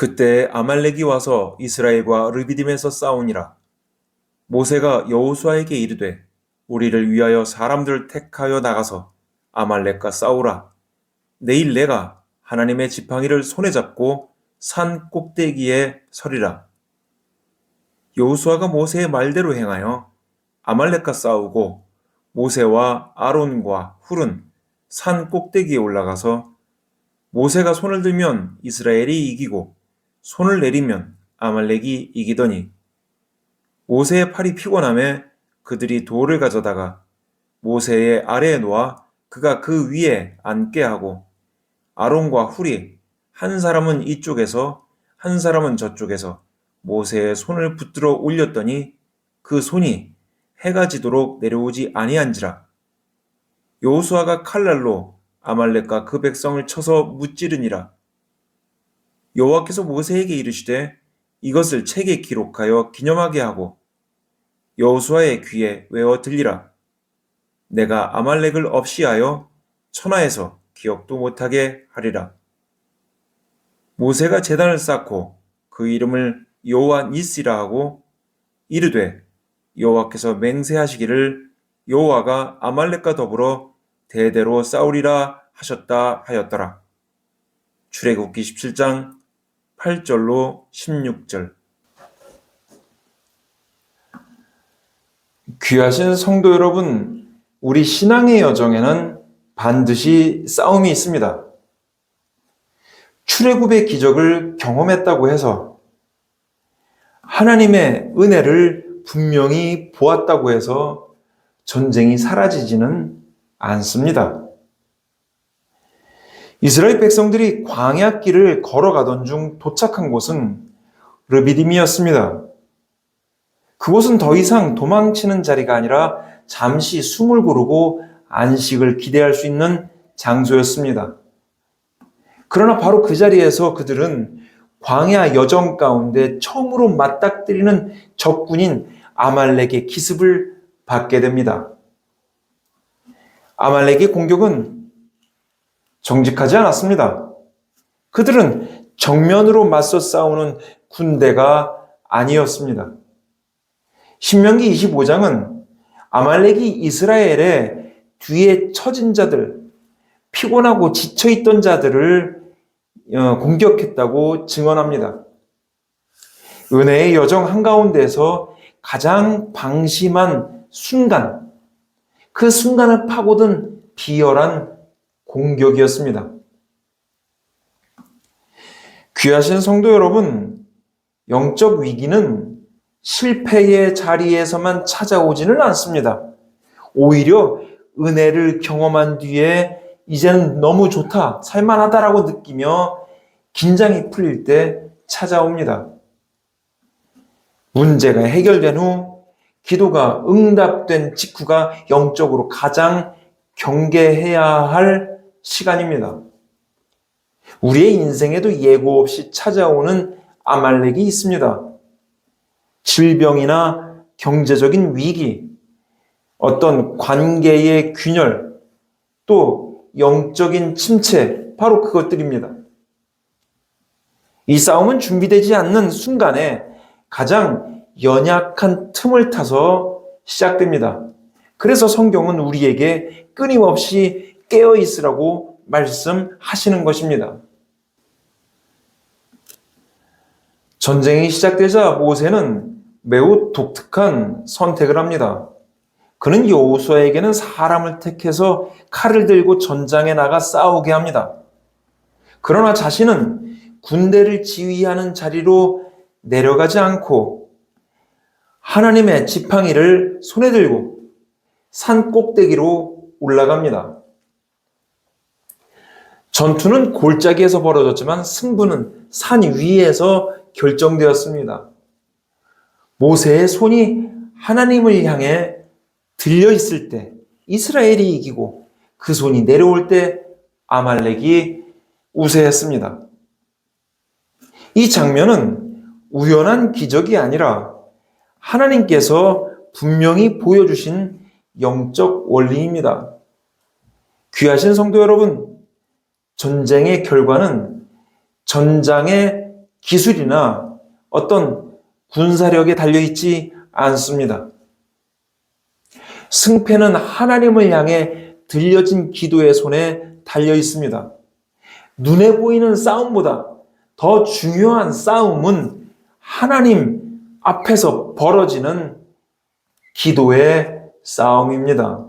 그때 아말렉이 와서 이스라엘과 르비딤에서 싸우니라. 모세가 여호수아에게 이르되 우리를 위하여 사람들을 택하여 나가서 아말렉과 싸우라. 내일 내가 하나님의 지팡이를 손에 잡고 산 꼭대기에 서리라. 여호수아가 모세의 말대로 행하여 아말렉과 싸우고 모세와 아론과 훌은 산 꼭대기에 올라가서 모세가 손을 들면 이스라엘이 이기고 손을 내리면 아말렉이 이기더니 모세의 팔이 피곤함에 그들이 돌을 가져다가 모세의 아래에 놓아 그가 그 위에 앉게 하고 아론과 훌이 한 사람은 이쪽에서 한 사람은 저쪽에서 모세의 손을 붙들어 올렸더니 그 손이 해가 지도록 내려오지 아니한지라. 여호수아가 칼날로 아말렉과 그 백성을 쳐서 무찌르니라. 여호와께서 모세에게 이르시되 이것을 책에 기록하여 기념하게 하고 여호수아의 귀에 외워 들리라. 내가 아말렉을 없이하여 천하에서 기억도 못하게 하리라. 모세가 제단을 쌓고 그 이름을 여호와 니시라 하고 이르되 여호와께서 맹세하시기를 여호와가 아말렉과 더불어 대대로 싸우리라 하셨다 하였더라. 출애굽기 17장 8절로 16절. 귀하신 성도 여러분, 우리 신앙의 여정에는 반드시 싸움이 있습니다. 출애굽의 기적을 경험했다고 해서 하나님의 은혜를 분명히 보았다고 해서 전쟁이 사라지지는 않습니다. 이스라엘 백성들이 광야길을 걸어가던 중 도착한 곳은 르비딤이었습니다. 그곳은 더 이상 도망치는 자리가 아니라 잠시 숨을 고르고 안식을 기대할 수 있는 장소였습니다. 그러나 바로 그 자리에서 그들은 광야 여정 가운데 처음으로 맞닥뜨리는 적군인 아말렉의 기습을 받게 됩니다. 아말렉의 공격은 정직하지 않았습니다. 그들은 정면으로 맞서 싸우는 군대가 아니었습니다. 신명기 25장은 아말렉이 이스라엘의 뒤에 처진 자들, 피곤하고 지쳐있던 자들을 공격했다고 증언합니다. 은혜의 여정 한가운데서 가장 방심한 순간, 그 순간을 파고든 비열한 공격이었습니다. 귀하신 성도 여러분, 영적 위기는 실패의 자리에서만 찾아오지는 않습니다. 오히려 은혜를 경험한 뒤에 이제는 너무 좋다, 살만하다라고 느끼며 긴장이 풀릴 때 찾아옵니다. 문제가 해결된 후 기도가 응답된 직후가 영적으로 가장 경계해야 할 시간입니다. 우리의 인생에도 예고 없이 찾아오는 아말렉이 있습니다. 질병이나 경제적인 위기, 어떤 관계의 균열, 또 영적인 침체, 바로 그것들입니다. 이 싸움은 준비되지 않는 순간에 가장 연약한 틈을 타서 시작됩니다. 그래서 성경은 우리에게 끊임없이 깨어 있으라고 말씀하시는 것입니다. 전쟁이 시작되자 모세는 매우 독특한 선택을 합니다. 그는 여호수아에게는 사람을 택해서 칼을 들고 전장에 나가 싸우게 합니다. 그러나 자신은 군대를 지휘하는 자리로 내려가지 않고 하나님의 지팡이를 손에 들고 산 꼭대기로 올라갑니다. 전투는 골짜기에서 벌어졌지만 승부는 산 위에서 결정되었습니다. 모세의 손이 하나님을 향해 들려 있을 때 이스라엘이 이기고 그 손이 내려올 때 아말렉이 우세했습니다. 이 장면은 우연한 기적이 아니라 하나님께서 분명히 보여주신 영적 원리입니다. 귀하신 성도 여러분, 전쟁의 결과는 전장의 기술이나 어떤 군사력에 달려있지 않습니다. 승패는 하나님을 향해 들려진 기도의 손에 달려 있습니다. 눈에 보이는 싸움보다 더 중요한 싸움은 하나님 앞에서 벌어지는 기도의 싸움입니다.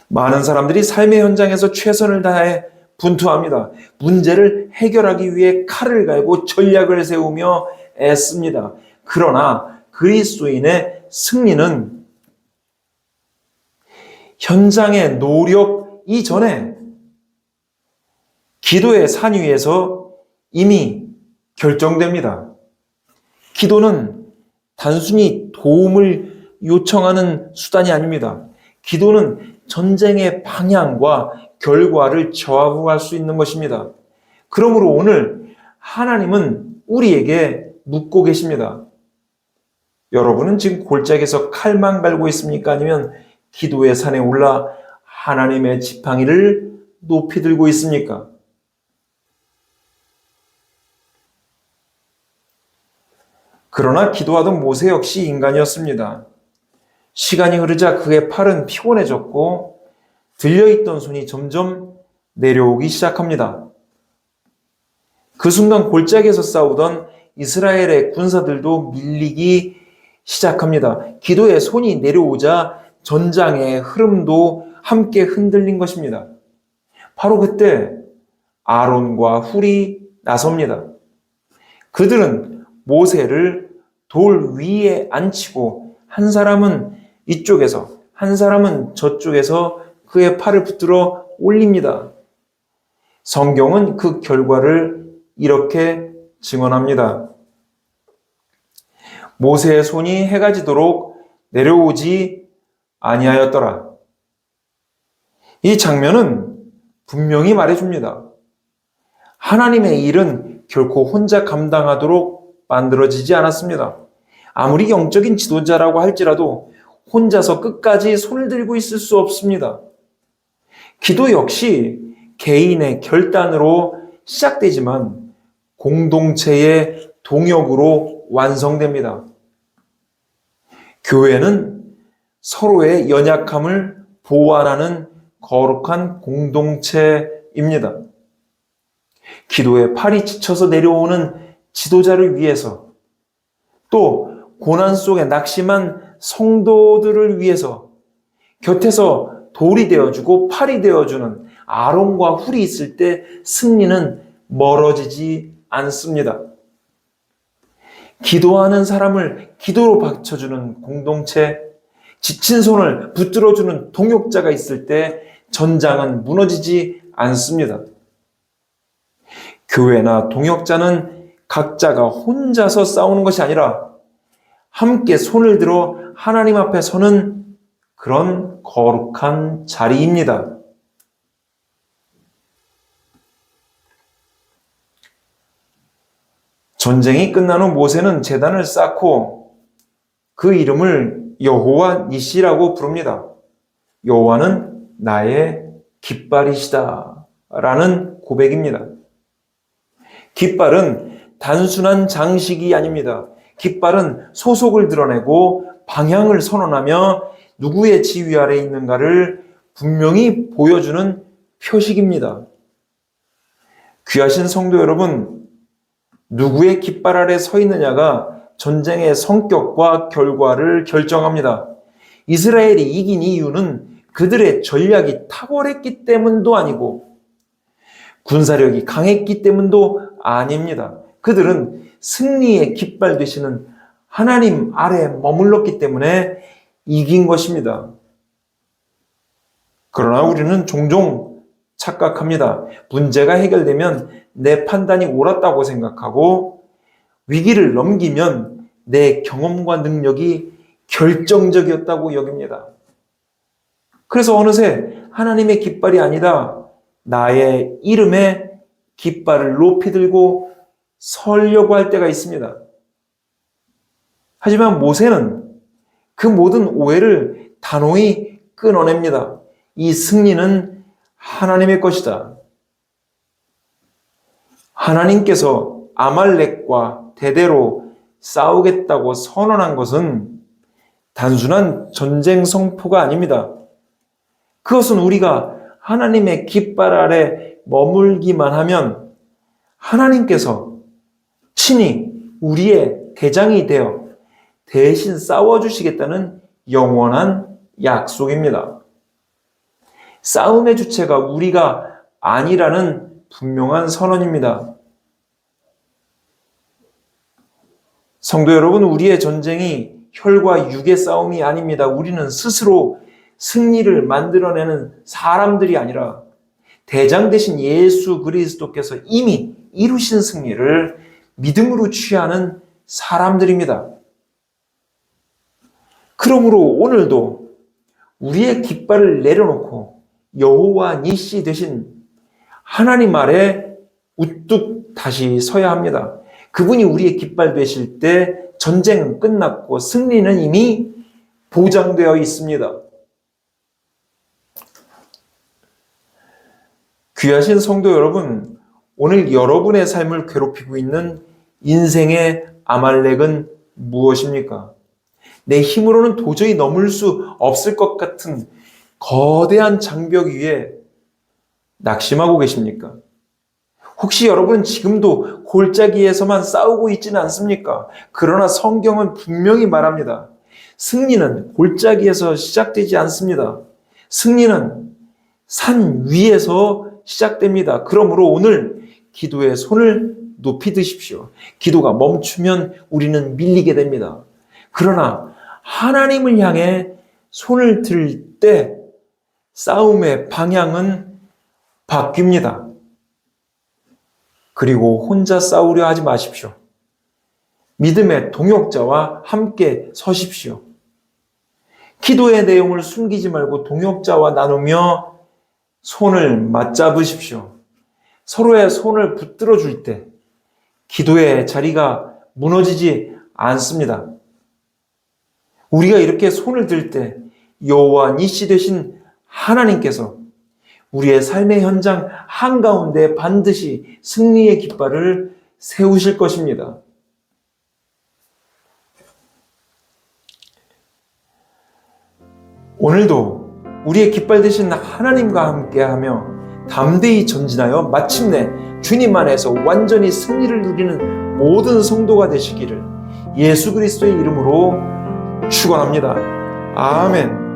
많은 사람들이 삶의 현장에서 최선을 다해 분투합니다. 문제를 해결하기 위해 칼을 갈고 전략을 세우며 애씁니다. 그러나 그리스도인의 승리는 현장의 노력 이전에 기도의 산 위에서 이미 결정됩니다. 기도는 단순히 도움을 요청하는 수단이 아닙니다. 기도는 전쟁의 방향과 결과를 좌우할 수 있는 것입니다. 그러므로 오늘 하나님은 우리에게 묻고 계십니다. 여러분은 지금 골짜기에서 칼만 갈고 있습니까? 아니면 기도의 산에 올라 하나님의 지팡이를 높이 들고 있습니까? 그러나 기도하던 모세 역시 인간이었습니다. 시간이 흐르자 그의 팔은 피곤해졌고 들려있던 손이 점점 내려오기 시작합니다. 그 순간 골짜기에서 싸우던 이스라엘의 군사들도 밀리기 시작합니다. 기도의 손이 내려오자 전장의 흐름도 함께 흔들린 것입니다. 바로 그때 아론과 훌이 나섭니다. 그들은 모세를 돌 위에 앉히고 한 사람은 이쪽에서 한 사람은 저쪽에서 그의 팔을 붙들어 올립니다. 성경은 그 결과를 이렇게 증언합니다. 모세의 손이 해가 지도록 내려오지 아니하였더라. 이 장면은 분명히 말해줍니다. 하나님의 일은 결코 혼자 감당하도록 만들어지지 않았습니다. 아무리 영적인 지도자라고 할지라도 혼자서 끝까지 손을 들고 있을 수 없습니다. 기도 역시 개인의 결단으로 시작되지만 공동체의 동역으로 완성됩니다. 교회는 서로의 연약함을 보완하는 거룩한 공동체입니다. 기도에 팔이 지쳐서 내려오는 지도자를 위해서 또 고난 속에 낙심한 성도들을 위해서 곁에서 돌이 되어주고 팔이 되어주는 아론과 훌이 있을 때 승리는 멀어지지 않습니다. 기도하는 사람을 기도로 받쳐주는 공동체, 지친 손을 붙들어주는 동역자가 있을 때 전장은 무너지지 않습니다. 교회나 동역자는 각자가 혼자서 싸우는 것이 아니라 함께 손을 들어 하나님 앞에 서는 그런 거룩한 자리입니다. 전쟁이 끝난 후 모세는 제단을 쌓고 그 이름을 여호와 니시라고 부릅니다. 여호와는 나의 깃발이시다 라는 고백입니다. 깃발은 단순한 장식이 아닙니다. 깃발은 소속을 드러내고 방향을 선언하며 누구의 지휘 아래 있는가를 분명히 보여주는 표식입니다. 귀하신 성도 여러분, 누구의 깃발 아래 서 있느냐가 전쟁의 성격과 결과를 결정합니다. 이스라엘이 이긴 이유는 그들의 전략이 탁월했기 때문도 아니고 군사력이 강했기 때문도 아닙니다. 그들은 승리의 깃발 되시는 하나님 아래 머물렀기 때문에 이긴 것입니다. 그러나 우리는 종종 착각합니다. 문제가 해결되면 내 판단이 옳았다고 생각하고 위기를 넘기면 내 경험과 능력이 결정적이었다고 여깁니다. 그래서 어느새 하나님의 깃발이 아니다 나의 이름의 깃발을 높이 들고 서려고 할 때가 있습니다. 하지만 모세는 그 모든 오해를 단호히 끊어냅니다. 이 승리는 하나님의 것이다. 하나님께서 아말렉과 대대로 싸우겠다고 선언한 것은 단순한 전쟁 선포가 아닙니다. 그것은 우리가 하나님의 깃발 아래 머물기만 하면 하나님께서 친히 우리의 대장이 되어 대신 싸워주시겠다는 영원한 약속입니다. 싸움의 주체가 우리가 아니라는 분명한 선언입니다. 성도 여러분, 우리의 전쟁이 혈과 육의 싸움이 아닙니다. 우리는 스스로 승리를 만들어내는 사람들이 아니라 대장 되신 예수 그리스도께서 이미 이루신 승리를 믿음으로 취하는 사람들입니다. 그러므로 오늘도 우리의 깃발을 내려놓고 여호와 니시 되신 하나님 아래 우뚝 다시 서야 합니다. 그분이 우리의 깃발 되실 때 전쟁은 끝났고 승리는 이미 보장되어 있습니다. 귀하신 성도 여러분, 오늘 여러분의 삶을 괴롭히고 있는 인생의 아말렉은 무엇입니까? 내 힘으로는 도저히 넘을 수 없을 것 같은 거대한 장벽 위에 낙심하고 계십니까? 혹시 여러분은 지금도 골짜기에서만 싸우고 있지는 않습니까? 그러나 성경은 분명히 말합니다. 승리는 골짜기에서 시작되지 않습니다. 승리는 산 위에서 시작됩니다. 그러므로 오늘 기도에 손을 높이 드십시오. 기도가 멈추면 우리는 밀리게 됩니다. 그러나 하나님을 향해 손을 들 때 싸움의 방향은 바뀝니다. 그리고 혼자 싸우려 하지 마십시오. 믿음의 동역자와 함께 서십시오. 기도의 내용을 숨기지 말고 동역자와 나누며 손을 맞잡으십시오. 서로의 손을 붙들어 줄 때 기도의 자리가 무너지지 않습니다. 우리가 이렇게 손을 들 때 여호와 니시 되신 하나님께서 우리의 삶의 현장 한가운데 반드시 승리의 깃발을 세우실 것입니다. 오늘도 우리의 깃발 되신 하나님과 함께하며 담대히 전진하여 마침내 주님 안에서 완전히 승리를 누리는 모든 성도가 되시기를 예수 그리스도의 이름으로 축원합니다. 아멘.